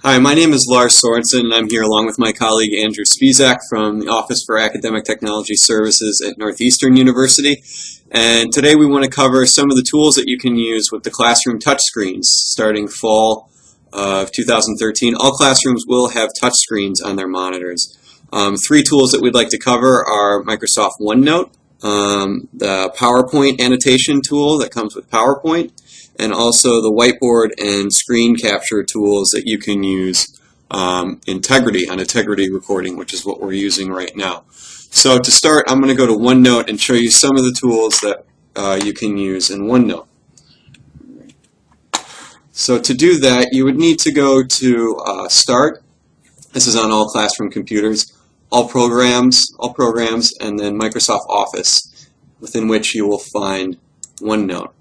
Hi, my name is Lars Sorensen, and I'm here along with my colleague Andrew Spizak from the Office for Academic Technology Services at Northeastern University. And today we want to cover some of the tools that you can use with the classroom touchscreens. Starting fall of 2013, all classrooms will have touchscreens on their monitors. Three tools that we'd like to cover are Microsoft OneNote, the PowerPoint annotation tool that comes with PowerPoint, and also the whiteboard and screen capture tools that you can use in Tegrity, on a Tegrity recording, which is what we're using right now. So to start, I'm going to go to OneNote and show you some of the tools that you can use in OneNote. So to do that, you would need to go to Start. This is on all classroom computers. All programs, and then Microsoft Office, within which you will find OneNote.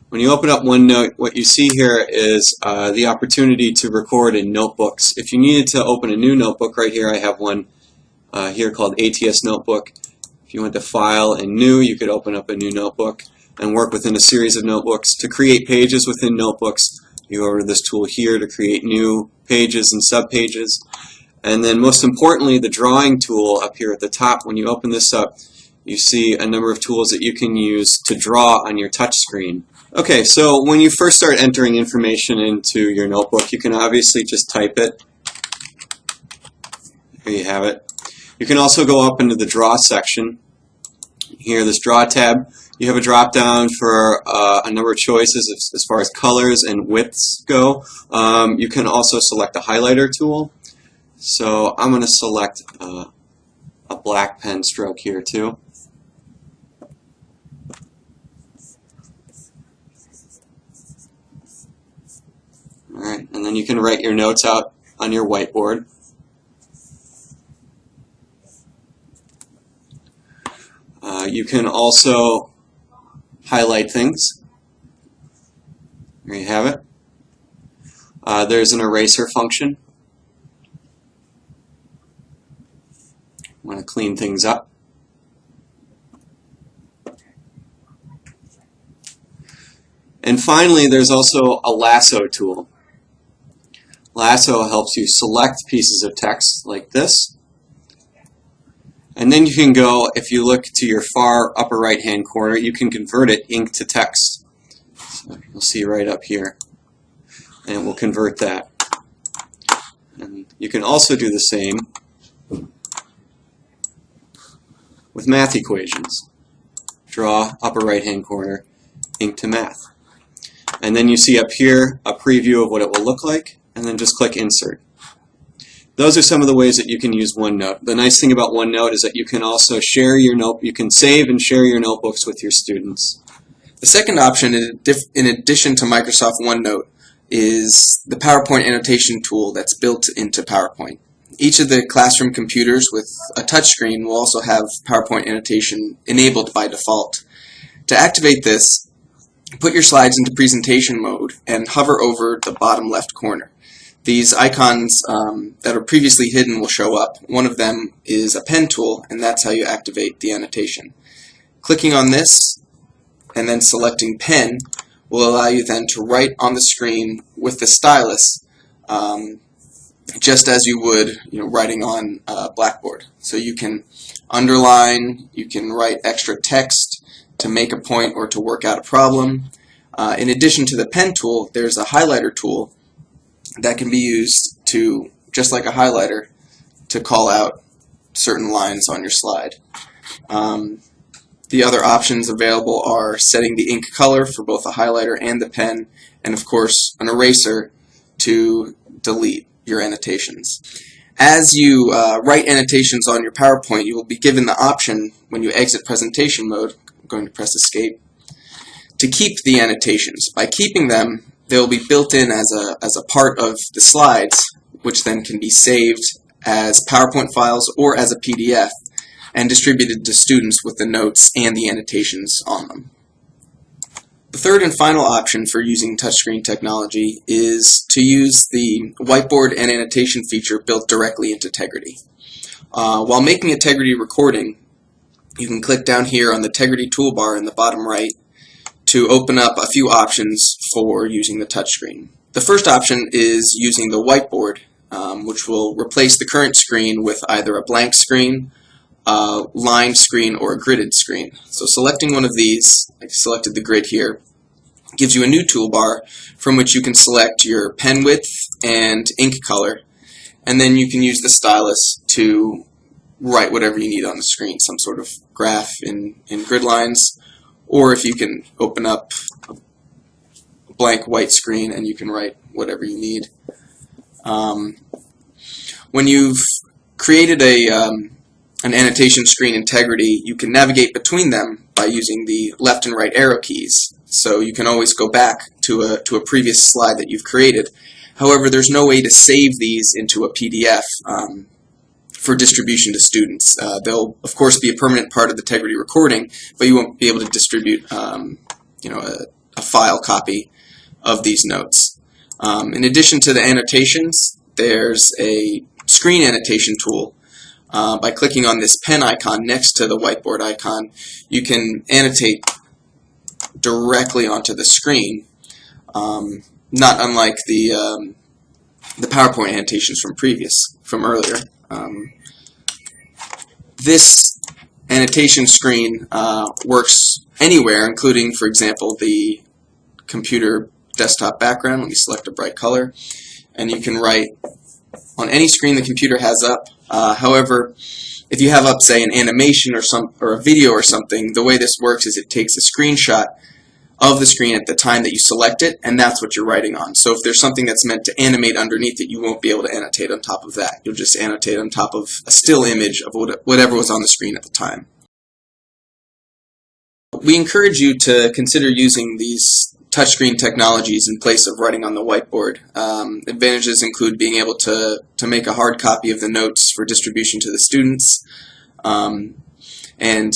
When you open up OneNote, what you see here is the opportunity to record in notebooks. If you needed to open a new notebook, right here I have one here called ATS Notebook. If you went to File and New, you could open up a new notebook and work within a series of notebooks. To create pages within notebooks, you go over to this tool here to create new pages and subpages. And then most importantly, the drawing tool up here at the top. When you open this up, you see a number of tools that you can use to draw on your touch screen. Okay, so when you first start entering information into your notebook, you can obviously just type it. Here you have it. You can also go up into the Draw section. Here, this Draw tab, you have a drop down for a number of choices as far as colors and widths go. You can also select a highlighter tool. So I'm going to select a black pen stroke here too. Alright, and then you can write your notes out on your whiteboard. You can also highlight things. There you have it. There's an eraser function. Want to clean things up. And finally, there's also a lasso tool. Lasso helps you select pieces of text like this. And then you can go, if you look to your far upper right hand corner, you can convert it ink to text. So you'll see right up here. And we'll convert that. And you can also do the same with math equations. Draw upper right hand corner, ink to math. And then you see up here a preview of what it will look like, and then just click Insert. Those are some of the ways that you can use OneNote. The nice thing about OneNote is that you can also share your note, you can save and share your notebooks with your students. The second option, in addition to Microsoft OneNote, is the PowerPoint annotation tool that's built into PowerPoint. Each of the classroom computers with a touchscreen will also have PowerPoint annotation enabled by default. To activate this, put your slides into presentation mode and hover over the bottom left corner. These icons that are previously hidden will show up. One of them is a pen tool, and that's how you activate the annotation. Clicking on this and then selecting pen will allow you then to write on the screen with the stylus, just as you would, writing on Blackboard. So you can underline, you can write extra text to make a point or to work out a problem. In addition to the pen tool, there's a highlighter tool that can be used to, just like a highlighter, to call out certain lines on your slide. The other options available are setting the ink color for both the highlighter and the pen, and of course an eraser to delete your annotations. As you write annotations on your PowerPoint, you will be given the option when you exit presentation mode, I'm going to press Escape, to keep the annotations. By keeping them, they will be built in as a part of the slides, which then can be saved as PowerPoint files or as a PDF and distributed to students with the notes and the annotations on them. The third and final option for using touchscreen technology is to use the whiteboard and annotation feature built directly into Tegrity. While making a Tegrity recording, you can click down here on the Tegrity toolbar in the bottom right to open up a few options for using the touchscreen. The first option is using the whiteboard, which will replace the current screen with either a blank screen, a lined screen, or a gridded screen. So selecting one of these, I selected the grid here, gives you a new toolbar from which you can select your pen width and ink color, and then you can use the stylus to write whatever you need on the screen, some sort of graph in grid lines, or if you can open up a blank white screen and you can write whatever you need. When you've created an annotation screen in Tegrity, you can navigate between them by using the left and right arrow keys. So you can always go back to a previous slide that you've created. However, there's no way to save these into a PDF for distribution to students. They'll, of course, be a permanent part of the Tegrity recording, but you won't be able to distribute a file copy of these notes. In addition to the annotations, there's a screen annotation tool. By clicking on this pen icon next to the whiteboard icon, you can annotate directly onto the screen, not unlike the PowerPoint annotations from earlier. This annotation screen works anywhere, including, for example, the computer desktop background. Let me select a bright color, and you can write on any screen the computer has up. However, if you have up, say, an animation or a video or something, the way this works is it takes a screenshot of the screen at the time that you select it, and that's what you're writing on. So if there's something that's meant to animate underneath it, you won't be able to annotate on top of that. You'll just annotate on top of a still image of whatever was on the screen at the time. We encourage you to consider using these touchscreen technologies in place of writing on the whiteboard. Advantages include being able to make a hard copy of the notes for distribution to the students. And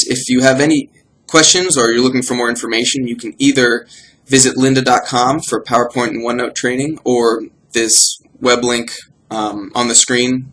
if you have any questions or you're looking for more information, you can either visit lynda.com for PowerPoint and OneNote training, or this web link on the screen